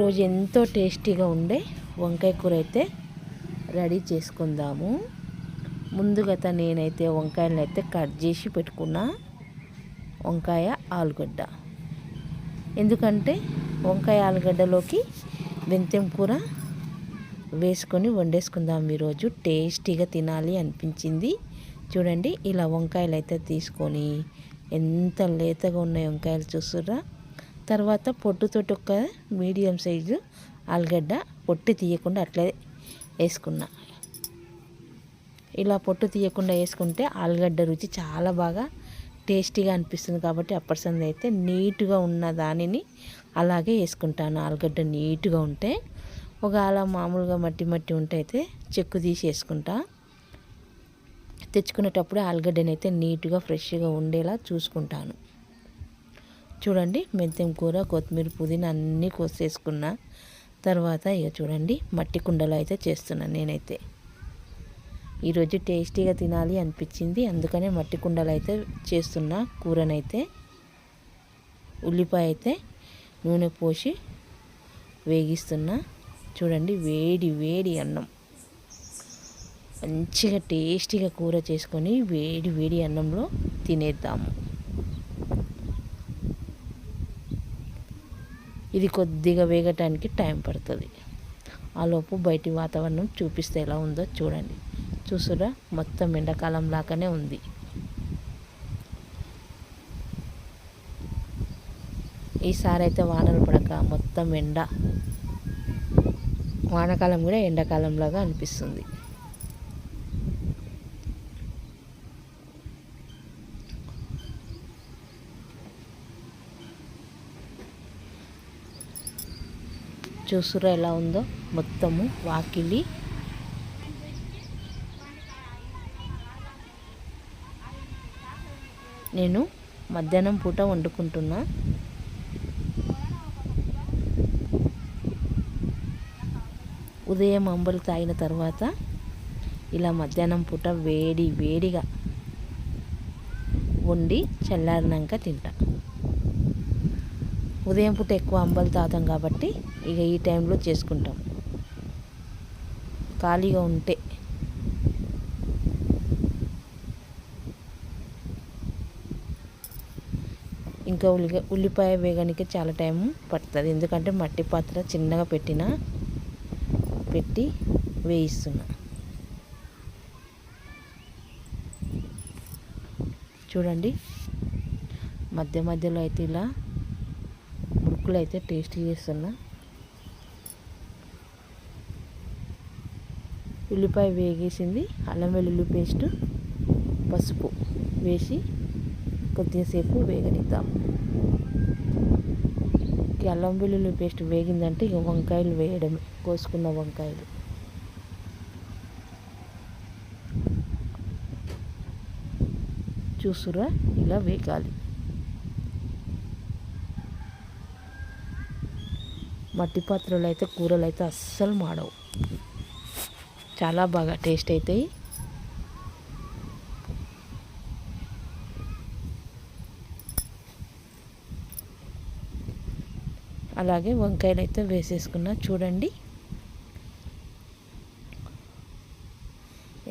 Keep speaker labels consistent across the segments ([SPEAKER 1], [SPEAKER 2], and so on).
[SPEAKER 1] ఈరోజు ఎంతో టేస్టీగా ఉండే వంకాయ కూర అయితే రెడీ చేసుకుందాము. ముందుగా నేనైతే వంకాయలను అయితే కట్ చేసి పెట్టుకున్నా. వంకాయ ఆలుగడ్డ, ఎందుకంటే వంకాయ ఆలుగడ్డలోకి మెంతెం కూర వేసుకొని వండేసుకుందాం. ఈరోజు టేస్టీగా తినాలి అనిపించింది. చూడండి, ఇలా వంకాయలు అయితే తీసుకొని ఎంత లేతగా ఉన్నాయి వంకాయలు చూస్తుర్రా. తర్వాత పొట్టుతోటి ఒక మీడియం సైజు ఆలుగడ్డ పొట్టు తీయకుండా అట్లే వేసుకున్నా. ఇలా పొట్టు తీయకుండా వేసుకుంటే ఆలుగడ్డ రుచి చాలా బాగా టేస్టీగా అనిపిస్తుంది. కాబట్టి అప్పటిసంది అయితే నీట్గా ఉన్న దానిని అలాగే వేసుకుంటాను. ఆలుగడ్డ నీట్గా ఉంటే, ఒకవేళ మామూలుగా మట్టి ఉంటే అయితే చెక్కు తీసి వేసుకుంటా. తెచ్చుకునేటప్పుడు ఆలుగడ్డని అయితే నీట్గా ఫ్రెష్గా ఉండేలా చూసుకుంటాను. చూడండి, మెంతెం కూర, కొత్తిమీర, పుదీనా అన్నీ కోసేసుకున్నా. తర్వాత ఇక చూడండి, మట్టి కుండలో అయితే చేస్తున్నాను నేనైతే. ఈరోజు టేస్టీగా తినాలి అనిపించింది, అందుకనే మట్టి కుండలో అయితే చేస్తున్నా కూరనైతే. ఉల్లిపాయ అయితే నూనె పోసి వేగిస్తున్నా. చూడండి, వేడి వేడి అన్నం, మంచిగా టేస్టీగా కూర చేసుకొని వేడి వేడి అన్నంలో తినేద్దాము. ఇది కొద్దిగా వేగటానికి టైం పడుతుంది. ఆలోపు బయటి వాతావరణం చూపిస్తే ఎలా ఉందో చూడండి. చూసురా, మొత్తం ఎండాకాలం లాగానే ఉంది. ఈసారి అయితే వానలు పడక మొత్తం ఎండ, వానాకాలం కూడా ఎండాకాలం లాగా అనిపిస్తుంది. చూసురా ఎలా ఉందో మొత్తము వాకిలి. నేను మధ్యాహ్నం పూట వండుకుంటున్నా. ఉదయం అంబలు తాగిన తర్వాత ఇలా మధ్యాహ్నం పూట వేడి వేడిగా వండి చల్లారినాక తింటా. ఉదయం పూట ఎక్కువ అంబలు తాగుతాం కాబట్టి ఇక ఈ టైంలో చేసుకుంటాం. ఖాళీగా ఉంటే ఇంకా ఉల్లిపాయ వేగడానికి చాలా టైం పడుతుంది, ఎందుకంటే మట్టి పాత్ర చిన్నగా పెట్టి వేయిస్తున్నా. చూడండి, మధ్యలో అయితే ఇలా మురుకులు అయితే టేస్ట్ చేస్తున్నా. ఉల్లిపాయ వేగేసింది. అల్లం వెల్లుల్లి పేస్ట్, పసుపు వేసి కొద్దిసేపు వేగనిద్దాం. అల్లం వెల్లుల్లి పేస్ట్ వేగిందంటే ఇక వంకాయలు వేయడమే, కోసుకున్న వంకాయలు. చూసురా, ఇలా వేగాలి. మట్టి పాత్రలో అయితే కూరలు అయితే అస్సలు మాడవు, చాలా బాగా టేస్ట్ అవుతాయి. అలాగే వంకాయలు అయితే వేసేసుకున్నా. చూడండి,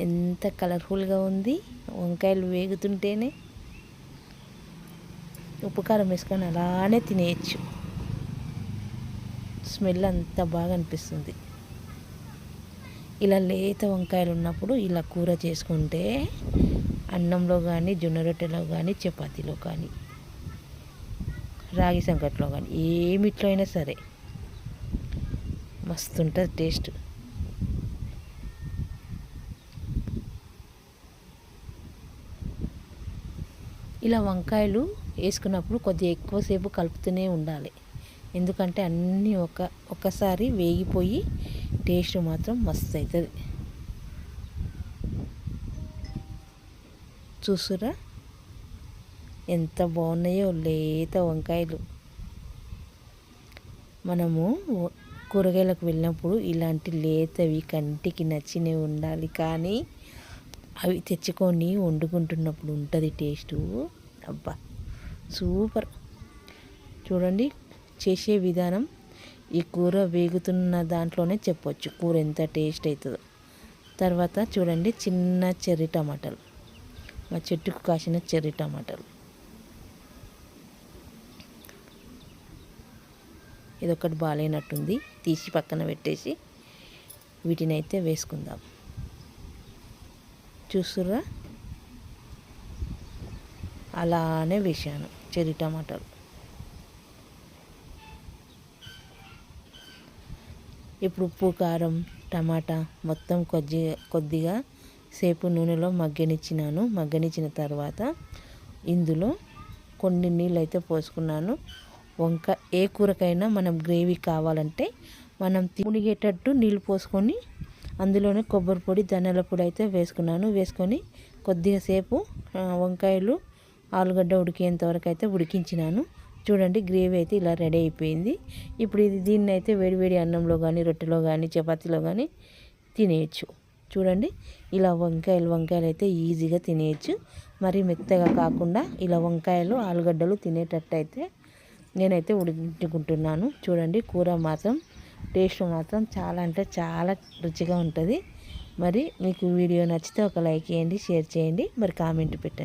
[SPEAKER 1] ఎంత కలర్ఫుల్గా ఉంది. వంకాయలు వేగుతుంటేనే ఉప్పు కారం వేసుకొని అలానే తినేయచ్చు. స్మెల్ అంత బాగా అనిపిస్తుంది. ఇలా లేత వంకాయలు ఉన్నప్పుడు ఇలా కూర చేసుకుంటే అన్నంలో కానీ, జొన్న రొట్టెలో కానీ, చపాతీలో కానీ, రాగి సంకట్లో కానీ, ఏమిట్లో అయినా సరే మస్తు ఉంటుంది టేస్ట్. ఇలా వంకాయలు వేసుకున్నప్పుడు కొద్దిగా ఎక్కువసేపు కలుపుతూనే ఉండాలి, ఎందుకంటే అన్నీ ఒక్కసారి వేగిపోయి టేస్ట్ మాత్రం మస్తు అవుతుంది. చూసురా ఎంత బాగున్నాయో లేత వంకాయలు. మనము కూరగాయలకు వెళ్ళినప్పుడు ఇలాంటి లేతవి కంటికి నచ్చినవి ఉండాలి, కానీ అవి తెచ్చుకొని వండుకుంటున్నప్పుడు ఉంటుంది టేస్టు. అబ్బా సూపర్. చూడండి, చేసే విధానం ఈ కూర వేగుతున్న దాంట్లోనే చెప్పొచ్చు కూర ఎంత టేస్ట్ అవుతుందో. తర్వాత చూడండి చిన్న చెర్రీ టమాటాలు, మా చెట్టుకు కాసిన చెర్రీ టమాటాలు. ఇదొకటి బాగాలేనట్టుంది, తీసి పక్కన పెట్టేసి వీటిని అయితే వేసుకుందాం. చూస్తుర్రా, అలానే వేసాను చెర్రీ టమాటాలు. ఇప్పుడు ఉప్పు కారం టమాటా మొత్తం కొద్దిగా సేపు నూనెలో మగ్గనిచ్చినాను. మగ్గనిచ్చిన తర్వాత ఇందులో కొన్ని నీళ్ళు అయితే పోసుకున్నాను. ఏ కూరకైనా మనం గ్రేవీ కావాలంటే మనం మునిగేటట్టు నీళ్ళు పోసుకొని అందులోనే కొబ్బరి పొడి ధనియాల పొడి అయితే వేసుకున్నాను. వేసుకొని కొద్దిగా సేపు వంకాయలు ఆలుగడ్డ ఉడికేంత వరకు అయితే ఉడికించినాను. చూడండి గ్రేవీ అయితే ఇలా రెడీ అయిపోయింది. ఇప్పుడు దీన్ని అయితే వేడివేడి అన్నంలో కానీ రొట్టెలో కానీ చపాతీలో కానీ తినేయచ్చు. చూడండి ఇలా వంకాయలు అయితే ఈజీగా తినేయచ్చు. మరి మెత్తగా కాకుండా ఇలా వంకాయలు ఆలుగడ్డలు తినేటట్టు అయితే నేనైతే ఉడికించుకుంటున్నాను. చూడండి కూర మాత్రం టేస్ట్ మాత్రం చాలా అంటే చాలా రుచిగా ఉంటుంది. మరి మీకు వీడియో నచ్చితే ఒక లైక్ చేయండి, షేర్ చేయండి, మరి కామెంట్ పెట్టండి.